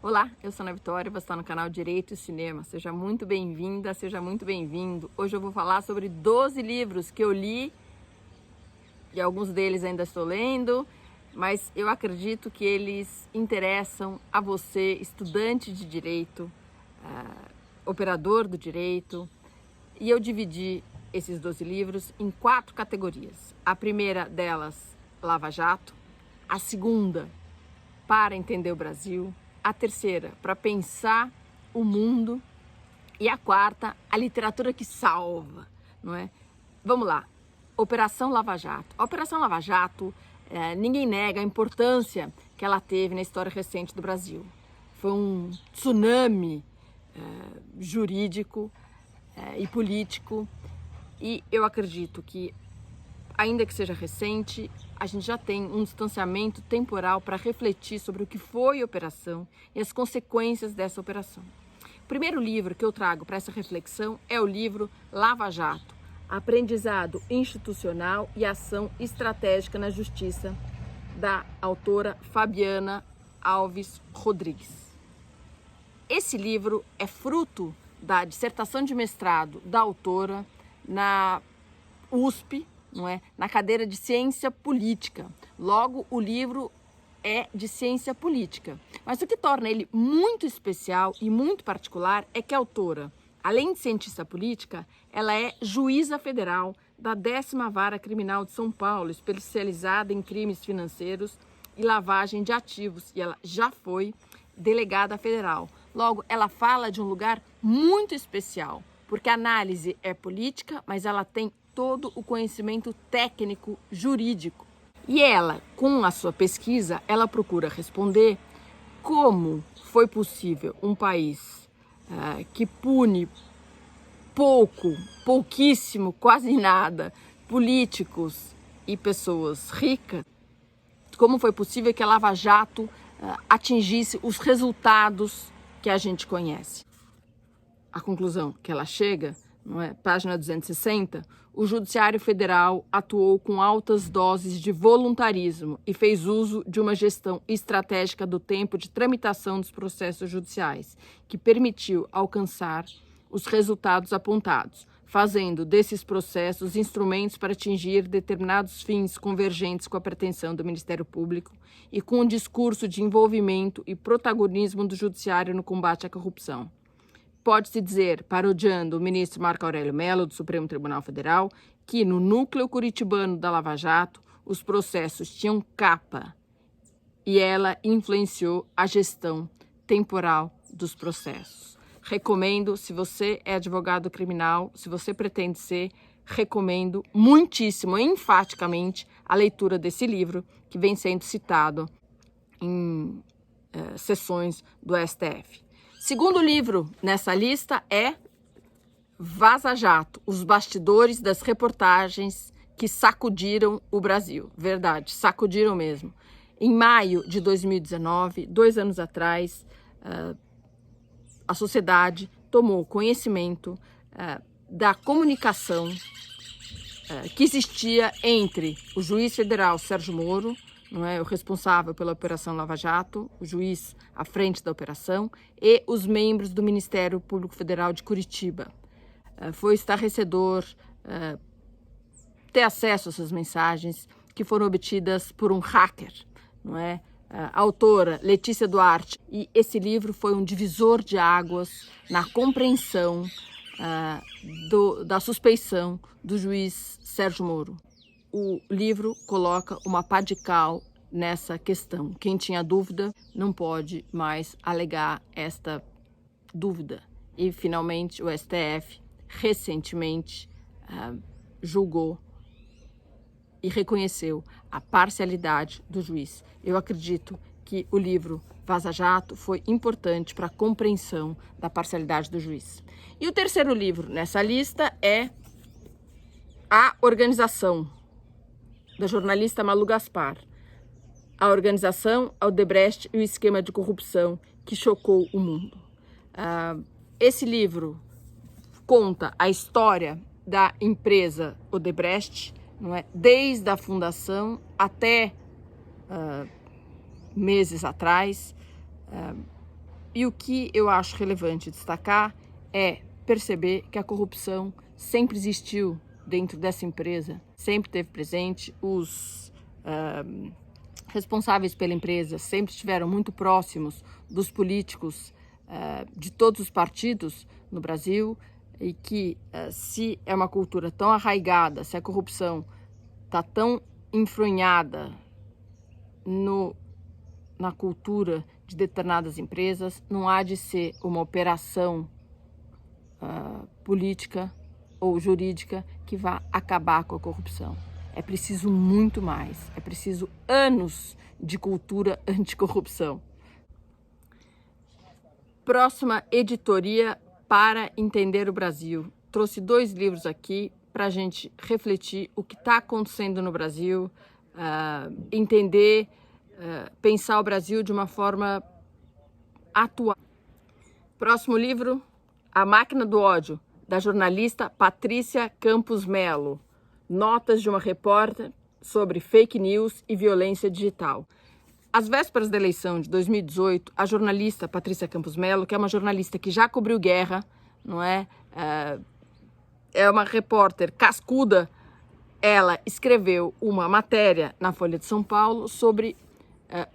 Olá, eu sou Ana Vitória, você está no canal Direito e Cinema. Seja muito bem-vinda, seja muito bem-vindo. Hoje eu vou falar sobre 12 livros que eu li e alguns deles ainda estou lendo, mas eu acredito que eles interessam a você, estudante de direito, operador do direito, e eu dividi esses 12 livros em 4 categorias. A primeira delas, Lava Jato. A segunda, para entender o Brasil. A terceira, para pensar o mundo. E a quarta, a literatura que salva, não é? Vamos lá. Operação Lava Jato. A Operação Lava Jato, ninguém nega a importância que ela teve na história recente do Brasil. Foi um tsunami jurídico e político. E eu acredito que, ainda que seja recente, a gente já tem um distanciamento temporal para refletir sobre o que foi a operação e as consequências dessa operação. O primeiro livro que eu trago para essa reflexão é o livro Lava Jato, Aprendizado Institucional e Ação Estratégica na Justiça, da autora Fabiana Alves Rodrigues. Esse livro é fruto da dissertação de mestrado da autora na USP, não é? Na cadeira de Ciência Política. Logo, o livro é de ciência política. Mas o que torna ele muito especial e muito particular é que a autora, além de cientista política, ela é juíza federal da 10ª Vara Criminal de São Paulo, especializada em crimes financeiros e lavagem de ativos, e ela já foi delegada federal. Logo, ela fala de um lugar muito especial, porque a análise é política, mas ela tem todo o conhecimento técnico jurídico. E ela, com a sua pesquisa, ela procura responder como foi possível um país que pune pouquíssimo, quase nada, políticos e pessoas ricas, como foi possível que a Lava Jato atingisse os resultados que a gente conhece. A conclusão que ela chega, não é? Página 260, o Judiciário Federal atuou com altas doses de voluntarismo e fez uso de uma gestão estratégica do tempo de tramitação dos processos judiciais, que permitiu alcançar os resultados apontados, fazendo desses processos instrumentos para atingir determinados fins convergentes com a pretensão do Ministério Público e com um discurso de envolvimento e protagonismo do Judiciário no combate à corrupção. Pode-se dizer, parodiando o ministro Marco Aurélio Mello, do Supremo Tribunal Federal, que no núcleo curitibano da Lava Jato, os processos tinham capa e ela influenciou a gestão temporal dos processos. Recomendo, se você é advogado criminal, se você pretende ser, recomendo muitíssimo, enfaticamente, a leitura desse livro, que vem sendo citado em sessões do STF. Segundo livro nessa lista é Vaza Jato, os bastidores das reportagens que sacudiram o Brasil. Verdade, sacudiram mesmo. Em maio de 2019, 2 anos atrás, a sociedade tomou conhecimento da comunicação que existia entre o juiz federal Sérgio Moro, não é, o responsável pela Operação Lava Jato, o juiz à frente da operação, e os membros do Ministério Público Federal de Curitiba. Foi estarrecedor ter acesso a essas mensagens que foram obtidas por um hacker, não é? A autora Letícia Duarte, e esse livro foi um divisor de águas na compreensão da suspeição do juiz Sérgio Moro. O livro coloca uma pá de cal nessa questão. Quem tinha dúvida não pode mais alegar esta dúvida. E, finalmente, o STF, recentemente, julgou e reconheceu a parcialidade do juiz. Eu acredito que o livro Vaza Jato foi importante para a compreensão da parcialidade do juiz. E o terceiro livro nessa lista é A Organização, da jornalista Malu Gaspar. A Organização, a Odebrecht e o esquema de corrupção que chocou o mundo. Esse livro conta a história da empresa Odebrecht, não é? Desde a fundação até meses atrás, E o que eu acho relevante destacar é perceber que a corrupção sempre existiu dentro dessa empresa, sempre esteve presente, os responsáveis pela empresa sempre estiveram muito próximos dos políticos de todos os partidos no Brasil, e que se é uma cultura tão arraigada, se a corrupção está tão enfronhada na cultura de determinadas empresas, não há de ser uma operação política ou jurídica que vá acabar com a corrupção. É preciso muito mais, é preciso anos de cultura anticorrupção. Próxima editoria para entender o Brasil. Trouxe 2 livros aqui para a gente refletir o que está acontecendo no Brasil, entender, pensar o Brasil de uma forma atual. Próximo livro, A Máquina do Ódio, da jornalista Patrícia Campos Melo. Notas de uma repórter sobre fake news e violência digital. Às vésperas da eleição de 2018, a jornalista Patrícia Campos Melo, que é uma jornalista que já cobriu guerra, não é? É uma repórter cascuda, ela escreveu uma matéria na Folha de São Paulo sobre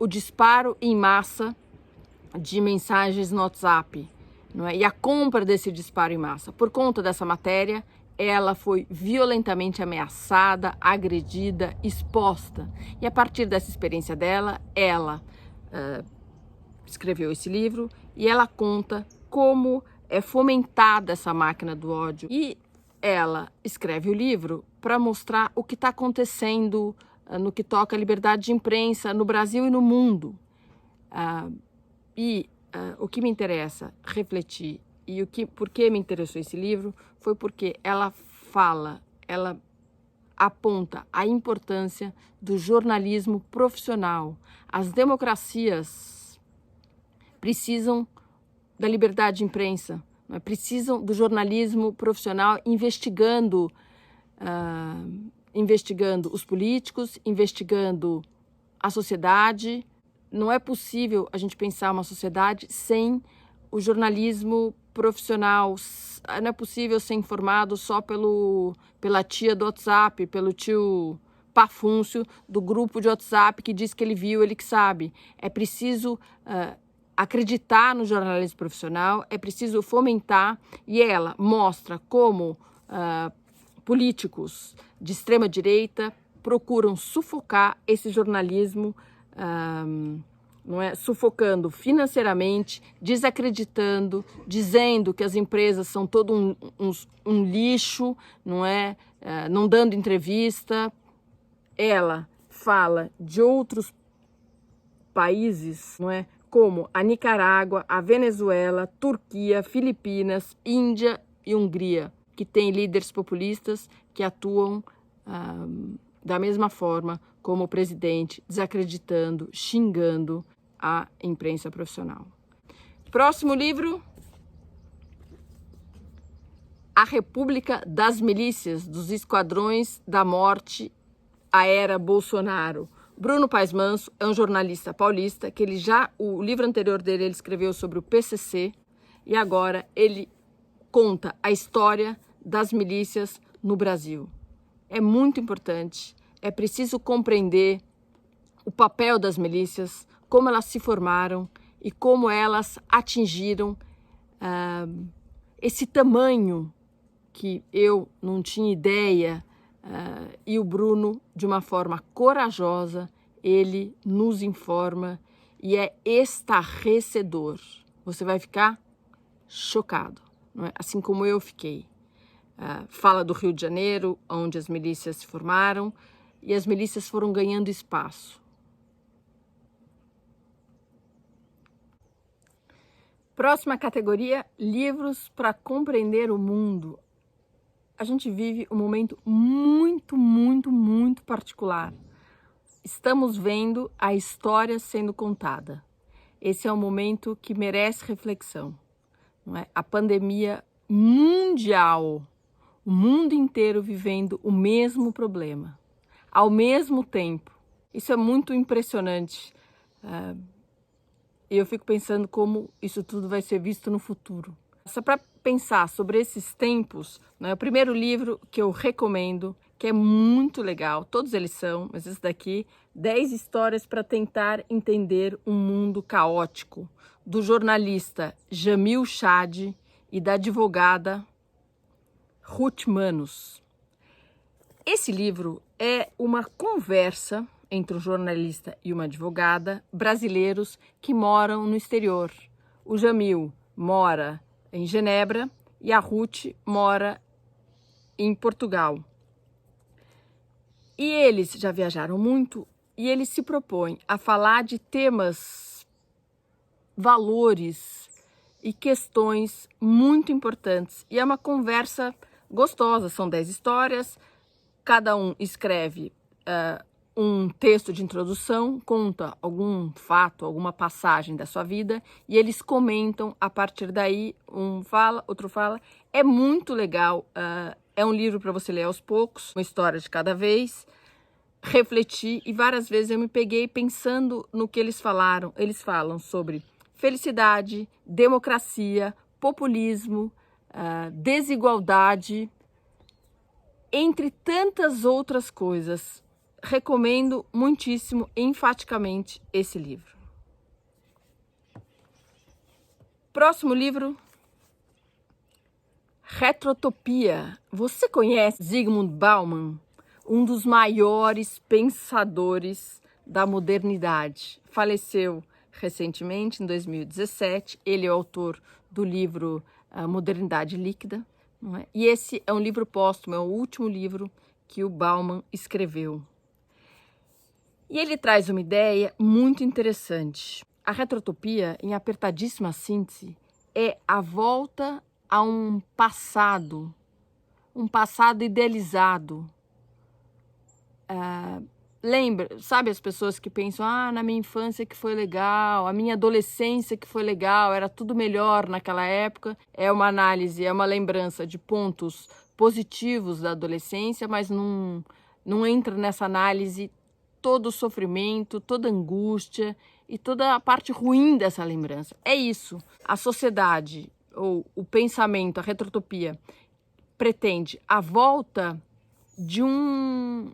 o disparo em massa de mensagens no WhatsApp, não é? E a compra desse disparo em massa. Por conta dessa matéria, ela foi violentamente ameaçada, agredida, exposta. E a partir dessa experiência dela, ela escreveu esse livro e ela conta como é fomentada essa máquina do ódio. E ela escreve o livro para mostrar o que está acontecendo no que toca à liberdade de imprensa no Brasil e no mundo. O que me interessa refletir e por que me interessou esse livro foi porque ela aponta a importância do jornalismo profissional. As democracias precisam da liberdade de imprensa, precisam do jornalismo profissional investigando os políticos, investigando a sociedade. Não é possível a gente pensar uma sociedade sem o jornalismo profissional, não é possível ser informado só pela tia do WhatsApp, pelo tio Pafúncio do grupo de WhatsApp que diz que ele viu, ele que sabe. É preciso acreditar no jornalismo profissional, é preciso fomentar, e ela mostra como políticos de extrema direita procuram sufocar esse jornalismo, não é? Sufocando financeiramente, desacreditando, dizendo que as empresas são todo um lixo, não é? Não dando entrevista. Ela fala de outros países, não é? Como a Nicarágua, a Venezuela, Turquia, Filipinas, Índia e Hungria, que têm líderes populistas que atuam da mesma forma como o presidente, desacreditando, xingando a imprensa profissional. Próximo livro, A República das Milícias, dos Esquadrões da Morte, a Era Bolsonaro. Bruno Paes Manso é um jornalista paulista que o livro anterior dele ele escreveu sobre o PCC e agora ele conta a história das milícias no Brasil. É muito importante, é preciso compreender o papel das milícias, como elas se formaram e como elas atingiram esse tamanho que eu não tinha ideia, e o Bruno, de uma forma corajosa, ele nos informa e é estarrecedor. Você vai ficar chocado, não é? Assim como eu fiquei. Fala do Rio de Janeiro, onde as milícias se formaram, e as milícias foram ganhando espaço. Próxima categoria, livros para compreender o mundo. A gente vive um momento muito, muito, muito particular. Estamos vendo a história sendo contada. Esse é um momento que merece reflexão, não é? A pandemia mundial, o mundo inteiro vivendo o mesmo problema, ao mesmo tempo. Isso é muito impressionante. e eu fico pensando como isso tudo vai ser visto no futuro. Só para pensar sobre esses tempos, né, o primeiro livro que eu recomendo, que é muito legal, todos eles são, mas esse daqui, 10 histórias para tentar entender um mundo caótico, do jornalista Jamil Chad e da advogada Ruth Manos. Esse livro é uma conversa entre um jornalista e uma advogada brasileiros que moram no exterior. O Jamil mora em Genebra e a Ruth mora em Portugal. E eles já viajaram muito e eles se propõem a falar de temas, valores e questões muito importantes. E é uma conversa gostosa, são 10 histórias, cada um escreve um texto de introdução, conta algum fato, alguma passagem da sua vida e eles comentam a partir daí, um fala, outro fala. É muito legal, é um livro para você ler aos poucos, uma história de cada vez, refletir, e várias vezes eu me peguei pensando no que eles falaram. Eles falam sobre felicidade, democracia, populismo, desigualdade, entre tantas outras coisas. Recomendo muitíssimo, enfaticamente, esse livro. Próximo livro, Retrotopia. Você conhece Zygmunt Bauman, um dos maiores pensadores da modernidade? Faleceu recentemente, em 2017. Ele é o autor do livro Modernidade Líquida, não é? E esse é um livro póstumo, é o último livro que o Bauman escreveu. E ele traz uma ideia muito interessante. A retrotopia, em apertadíssima síntese, é a volta a um passado idealizado. Lembra, sabe as pessoas que pensam, na minha infância que foi legal, a minha adolescência que foi legal, era tudo melhor naquela época. É uma análise, é uma lembrança de pontos positivos da adolescência, mas não entra nessa análise todo o sofrimento, toda a angústia e toda a parte ruim dessa lembrança. É isso. A sociedade, ou o pensamento, a retrotopia, pretende a volta de um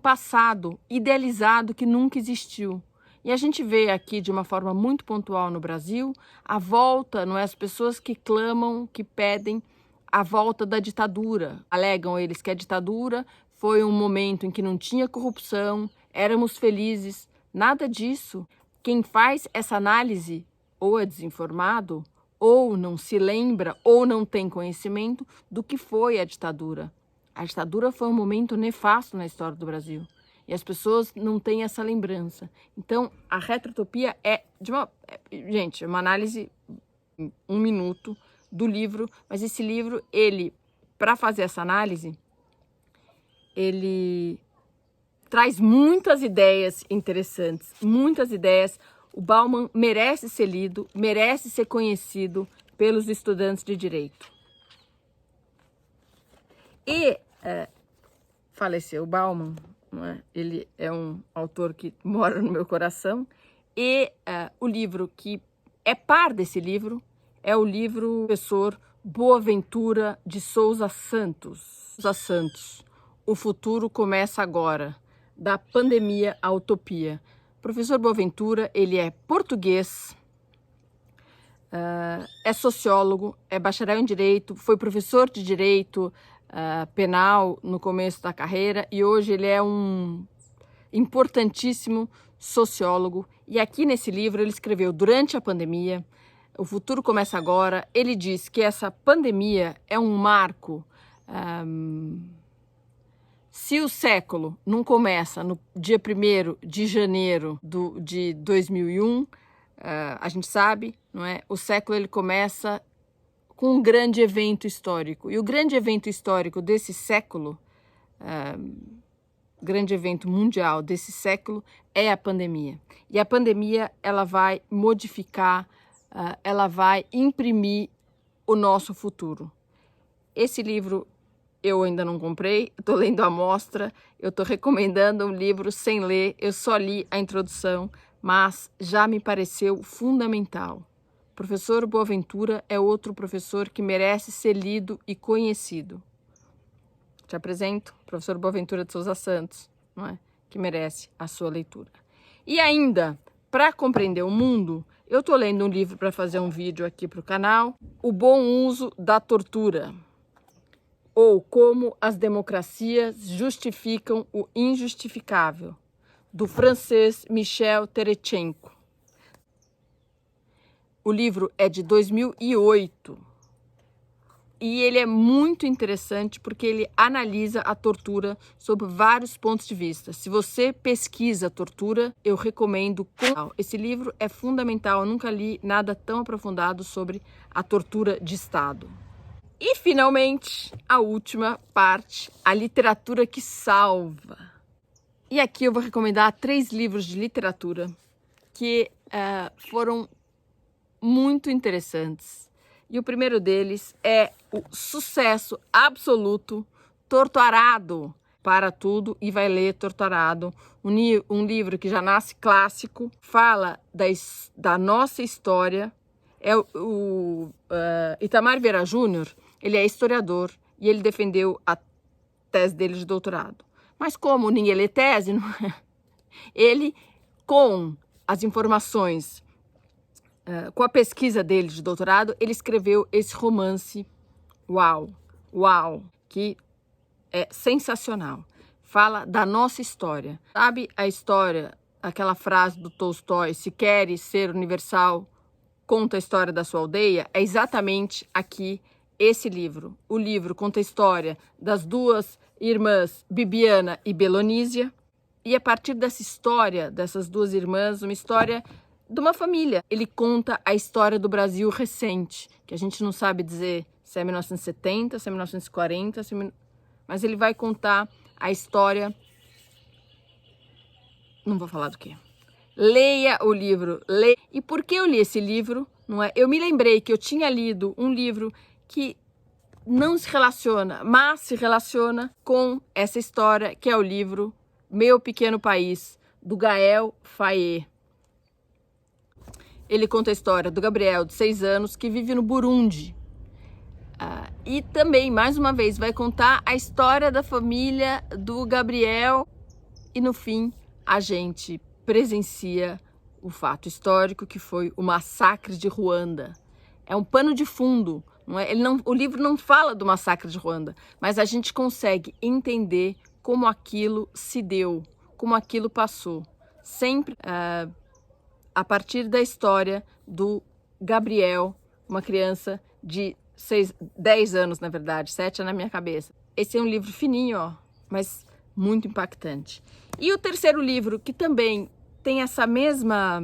passado idealizado que nunca existiu. E a gente vê aqui de uma forma muito pontual no Brasil a volta, não é? As pessoas que clamam, que pedem a volta da ditadura. Alegam eles que a ditadura foi um momento em que não tinha corrupção, éramos felizes. Nada disso. Quem faz essa análise ou é desinformado, ou não se lembra, ou não tem conhecimento do que foi a ditadura. A ditadura foi um momento nefasto na história do Brasil. E as pessoas não têm essa lembrança. Então, a retrotopia é gente, uma análise em 1 minuto do livro. Mas esse livro, para fazer essa análise, ele traz muitas ideias interessantes, muitas ideias. O Bauman merece ser lido, merece ser conhecido pelos estudantes de direito. E faleceu o Bauman, não é? Ele é um autor que mora no meu coração. E o livro que é par desse livro é o livro do professor Boaventura de Souza Santos. O futuro começa agora, da pandemia à utopia. O professor Boaventura, ele é português, é sociólogo, é bacharel em direito, foi professor de direito penal no começo da carreira e hoje ele é um importantíssimo sociólogo. E aqui nesse livro ele escreveu durante a pandemia, o futuro começa agora. Ele diz que essa pandemia é um marco. Se o século não começa no dia 1º de janeiro de 2001, a gente sabe, não é? O século ele começa com um grande evento histórico. E o grande evento histórico desse século, grande evento mundial desse século, é a pandemia. E a pandemia, ela vai modificar, ela vai imprimir o nosso futuro. Esse livro eu ainda não comprei, estou lendo a amostra, eu estou recomendando um livro sem ler, eu só li a introdução, mas já me pareceu fundamental. Professor Boaventura é outro professor que merece ser lido e conhecido. Te apresento o professor Boaventura de Souza Santos, não é? Que merece a sua leitura. E ainda, para compreender o mundo, eu estou lendo um livro para fazer um vídeo aqui para o canal, O Bom Uso da Tortura, ou Como as Democracias Justificam o Injustificável, do francês Michel Terechenko. O livro é de 2008 e ele é muito interessante porque ele analisa a tortura sob vários pontos de vista. Se você pesquisa tortura, eu recomendo. Esse livro é fundamental, eu nunca li nada tão aprofundado sobre a tortura de Estado. E, finalmente, a última parte, a literatura que salva. E aqui eu vou recomendar 3 livros de literatura que foram muito interessantes. E o primeiro deles é o sucesso absoluto, Torturado para Tudo e Vai Ler Torturado, um livro que já nasce clássico, fala da nossa história. Itamar Vieira Júnior, ele é historiador e ele defendeu a tese dele de doutorado. Mas como ninguém lê tese, ele, com as informações, com a pesquisa dele de doutorado, ele escreveu esse romance, que é sensacional. Fala da nossa história. Sabe a história, aquela frase do Tolstói, se queres ser universal, conta a história da sua aldeia? É exatamente aqui esse livro. O livro conta a história das 2 irmãs, Bibiana e Belonísia, e a partir dessa história, dessas 2 irmãs, uma história de uma família. Ele conta a história do Brasil recente, que a gente não sabe dizer se é 1970, se é 1940, mas ele vai contar a história. Não vou falar do quê. Leia o livro. E por que eu li esse livro? Não é? Eu me lembrei que eu tinha lido um livro que não se relaciona, mas se relaciona com essa história, que é o livro Meu Pequeno País, do Gaël Faye. Ele conta a história do Gabriel, de 6 anos, que vive no Burundi. E também, mais uma vez, vai contar a história da família do Gabriel. E, no fim, a gente presencia o fato histórico que foi o massacre de Ruanda. É um pano de fundo. Não é? O livro não fala do massacre de Ruanda, mas a gente consegue entender como aquilo se deu, como aquilo passou. Sempre a partir da história do Gabriel, uma criança de 10 anos, na verdade, 7 é na minha cabeça. Esse é um livro fininho, ó, mas muito impactante. E o terceiro livro, que também tem essa mesma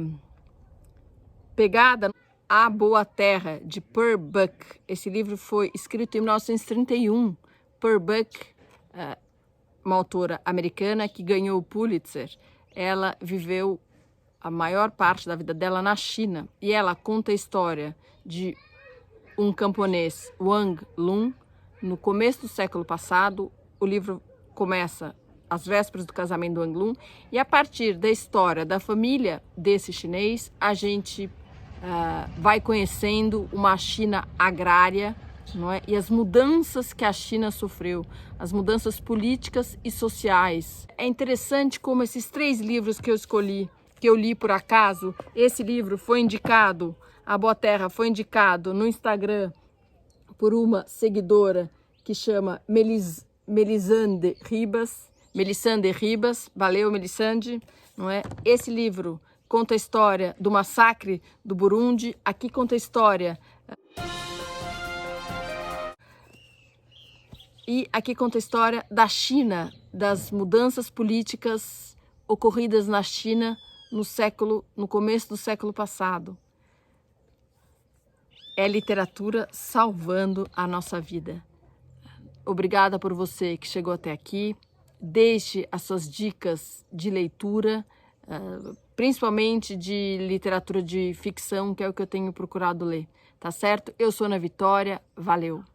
pegada, A Boa Terra, de Pearl Buck. Esse livro foi escrito em 1931. Pearl Buck, uma autora americana que ganhou o Pulitzer, ela viveu a maior parte da vida dela na China, e ela conta a história de um camponês, Wang Lun, no começo do século passado. O livro começa às vésperas do casamento do Wang Lun, e a partir da história da família desse chinês, a gente vai conhecendo uma China agrária, não é? E as mudanças que a China sofreu, as mudanças políticas e sociais. É interessante como esses 3 livros que eu escolhi, que eu li por acaso, esse livro foi indicado, A Boa Terra foi indicado no Instagram por uma seguidora que chama Melisande Ribas, valeu Melisande, não é? Esse livro conta a história do massacre do Burundi, aqui conta a história da China, das mudanças políticas ocorridas na China no começo do século passado. É literatura salvando a nossa vida. Obrigada por você que chegou até aqui. Deixe as suas dicas de leitura, principalmente de literatura de ficção, que é o que eu tenho procurado ler. Tá certo? Eu sou Ana Vitória. Valeu!